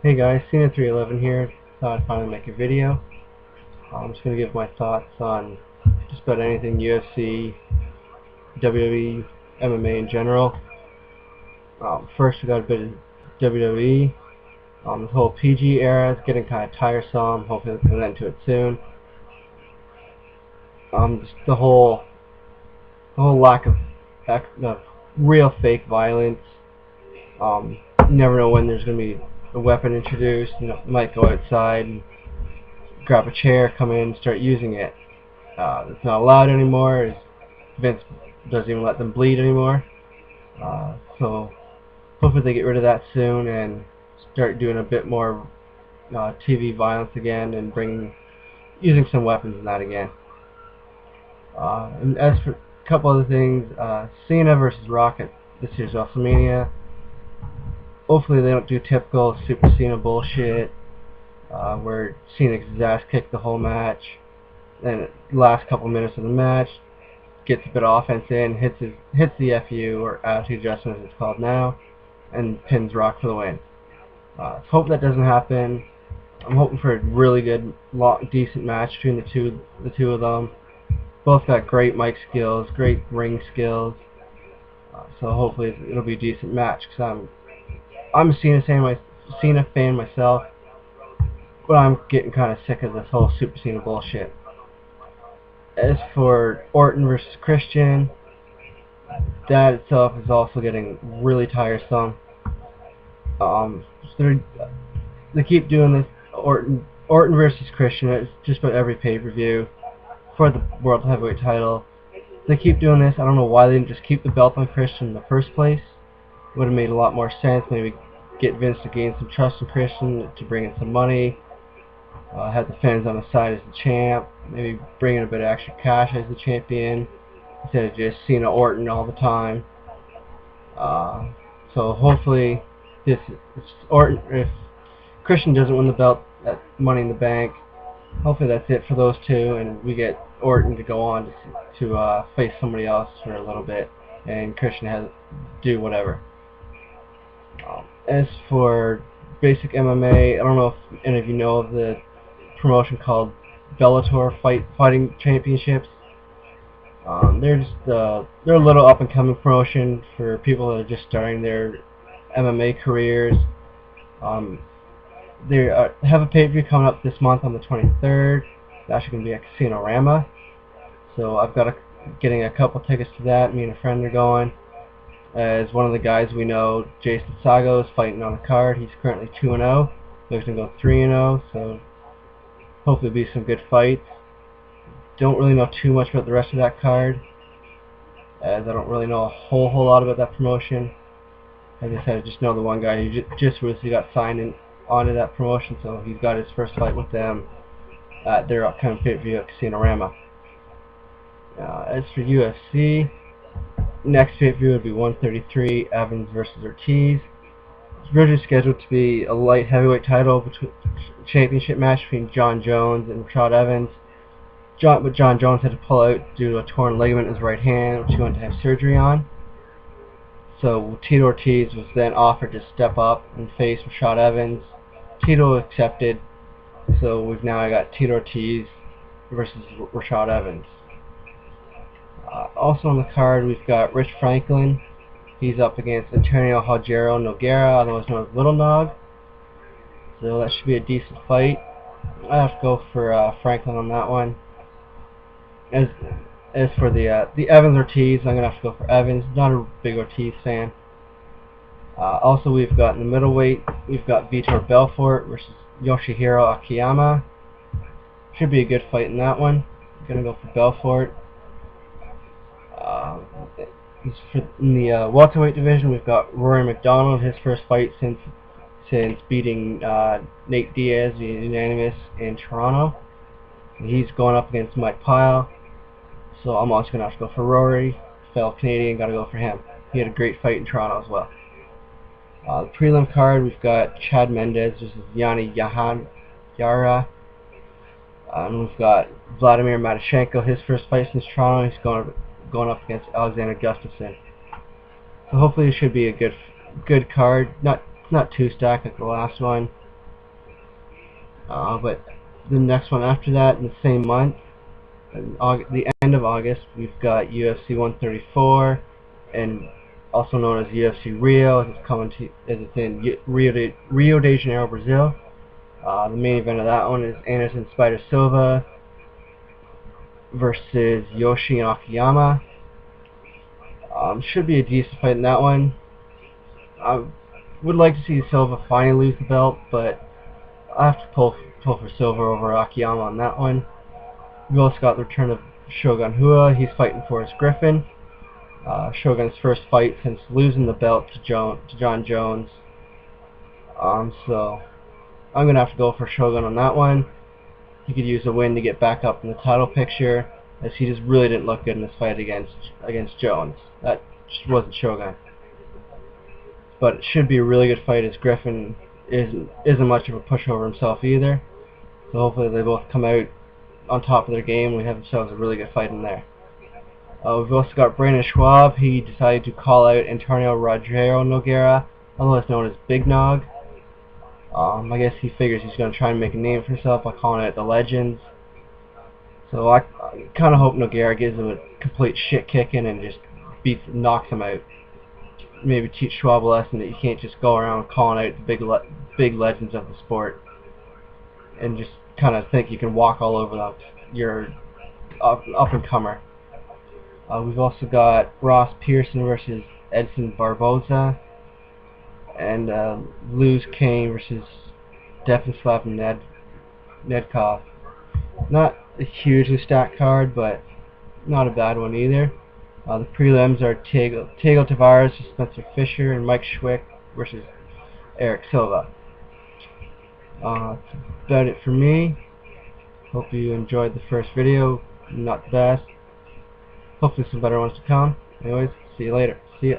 Hey guys, Cena311 here. Thought I'd finally make a video. I'm just going to give my thoughts on just about anything UFC, WWE, MMA in general. First, we got a bit of WWE. This whole PG era is getting kind of tiresome. Hopefully, we'll put an end to it soon. Just the whole lack of real fake violence. You never know when there's going to be a weapon introduced. You might go outside and grab a chair, come in, and start using it. It's not allowed anymore. Vince doesn't even let them bleed anymore. So hopefully they get rid of that soon and start doing a bit more TV violence again and using some weapons in that again. And as for a couple other things, Cena versus Rock at this year's WrestleMania. Hopefully they don't do typical Super Cena bullshit where Cena gets his ass kicked the whole match. Then the last couple minutes of the match, gets a bit of offense in, hits the FU, or attitude adjustment as it's called now, and pins Rock for the win. Hope that doesn't happen. I'm hoping for a really good, decent match between the two of them. Both got great mic skills, great ring skills. So hopefully it'll be a decent match. Cause I'm a Cena fan myself, but I'm getting kind of sick of this whole Super Cena bullshit. As for Orton versus Christian, that itself is also getting really tiresome. They keep doing this Orton versus Christian. It's just about every pay-per-view for the World Heavyweight title. They keep doing this. I don't know why they didn't just keep the belt on Christian in the first place. It would have made a lot more sense. Maybe get Vince to gain some trust in Christian to bring in some money. Have the fans on the side as the champ. Maybe bring in a bit of extra cash as the champion instead of just Cena Orton all the time. So hopefully, if Christian doesn't win the belt at Money in the Bank, hopefully that's it for those two, and we get Orton to go on to face somebody else for a little bit, and Christian has to do whatever. As for basic MMA, I don't know if any of you know of the promotion called Bellator Fighting Championships. They're a little up and coming promotion for people that are just starting their MMA careers. They have a pay-per-view coming up this month on the 23rd. It's actually going to be at Casino-Rama. So I've got getting a couple tickets to that. Me and a friend are going. As one of the guys we know, Jason Sago, is fighting on the card. He's currently 2-0. He's going to go 3-0. So hopefully there'll be some good fights. Don't really know too much about the rest of that card, as I don't really know a whole lot about that promotion. As I said, I just know the one guy who just recently got signed onto that promotion, so he's got his first fight with them at their upcoming pay-per-view at Casino-Rama. As for UFC, next pay-per-view would be 133, Evans versus Ortiz. It's originally scheduled to be a light heavyweight title championship match between John Jones and Rashad Evans. But John Jones had to pull out due to a torn ligament in his right hand, which he went to have surgery on. So Tito Ortiz was then offered to step up and face Rashad Evans. Tito accepted, so we've now got Tito Ortiz versus Rashad Evans. Also on the card, we've got Rich Franklin. He's up against Antonio Hajero Nogueira, otherwise known as Little Nog. So that should be a decent fight. I have to go for Franklin on that one. As for the Evans Ortiz, I'm gonna have to go for Evans. Not a big Ortiz fan. Also, we've got in the middleweight, we've got Vitor Belfort versus Yoshihiro Akiyama. Should be a good fight in that one. I'm gonna go for Belfort. In the welterweight division, we've got Rory McDonald, his first fight since beating Nate Diaz unanimous in Toronto. He's going up against Mike Pyle. So I'm also going to have to go for Rory. Fellow Canadian, got to go for him. He had a great fight in Toronto as well. The prelim card, we've got Chad Mendes versus Yanni Yara. And we've got Vladimir Matyashenko, his first fight since Toronto. He's going up against Alexander Gustafsson. So hopefully it should be a good card. Not too stacked like the last one. But the next one after that, in the same month, in the end of August, we've got UFC 134, and also known as UFC Rio, as it's in Rio de Janeiro, Brazil. The main event of that one is Anderson Spider Silva versus Yoshi Akiyama. Should be a decent fight in that one. I would like to see Silva finally lose the belt, but I have to pull for Silva over Akiyama on that one. We've also got the return of Shogun Hua. He's fighting for his Griffin. Shogun's first fight since losing the belt to John Jones. So I'm gonna have to go for Shogun on that one. He could use a win to get back up in the title picture, as he just really didn't look good in this fight against Jones. That just wasn't Shogun. But it should be a really good fight, as Griffin isn't much of a pushover himself either. So hopefully they both come out on top of their game and we have themselves a really good fight in there. We've also got Brandon Schwab. He decided to call out Antonio Rodrigo Nogueira, otherwise known as Big Nog. I guess he figures he's going to try and make a name for himself by calling it the Legends. So I kind of hope Nogueira gives him a complete shit kicking and just knocks him out. Maybe teach Schwab a lesson that you can't just go around calling out the big legends of the sport and just kind of think you can walk all over them. You're up and comer. We've also got Ross Pearson versus Edson Barboza, and Luz Kane versus Definslav Nedkov. Not a hugely stacked card, but not a bad one either. The prelims are Tego Tavares versus Spencer Fisher, and Mike Schwick versus Eric Silva. That's about it for me. Hope you enjoyed the first video. Not the best. Hopefully some better ones to come. Anyways, see you later. See ya.